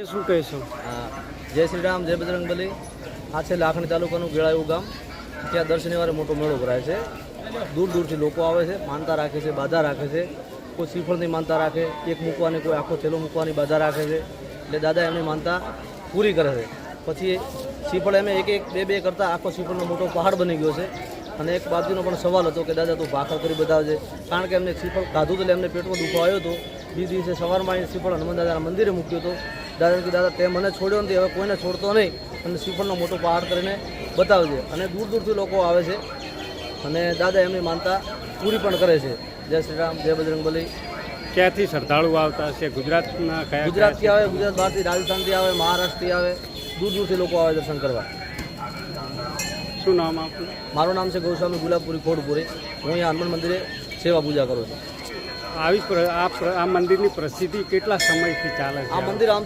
શું કહેશો? જય શ્રી રામ, જય બજરંગબલી. આ છે લાખણી તાલુકાનું ગેળાયું ગામ. ત્યાં દર શનિવારે મોટો મેળો ભરાય છે. દૂર દૂરથી લોકો આવે છે, માનતા રાખે છે, બાધા રાખે છે. કોઈ શ્રીફળની માનતા રાખે, એક મૂકવાની, કોઈ આખો થેલો મૂકવાની બાધા રાખે છે. એટલે દાદા એમની માનતા પૂરી કરે છે. પછી શ્રીફળ એમ એક એક બે બે કરતાં આખો શ્રીફળનો મોટો પહાડ બની ગયો છે. અને એક બાજુનો પણ સવાલ હતો કે દાદા તું ભાખર કરી બતાવજે, કારણ કે એમને શ્રીફળ ખાધું એટલે એમને પેટમાં દુખો આવ્યો હતો. બીજ દિવસે સવારમાં એ શ્રીફળ હનુમાન દાદાના મંદિરે મૂક્યો હતો. દાદા કે દાદા તે મને છોડ્યો નથી, હવે કોઈને છોડતો નહીં, અને શ્રીફળનો મોટો પહાડ કરીને બતાવજે. અને દૂર દૂરથી લોકો આવે છે અને દાદા એમની માનતા પૂરી પણ કરે છે. જય શ્રી રામ, જય બજરંગબલી. ક્યાંથી શ્રદ્ધાળુ આવતા હશે? ગુજરાતના કયા? ગુજરાતથી આવે, ગુજરાત બહારથી, રાજસ્થાનથી આવે, મહારાષ્ટ્રથી આવે, દૂર દૂરથી લોકો આવે દર્શન કરવા. શું નામ આપનું? મારું નામ છે ગૌસ્વામી ગુલાબપુરી ખોડપુરી. હું અહીંયા હનુમાન મંદિરે સેવા પૂજા કરું છું. આ મંદિરની પ્રસિદ્ધિ કેટલા સમયથી ચાલે છે? આ મંદિર આમ તો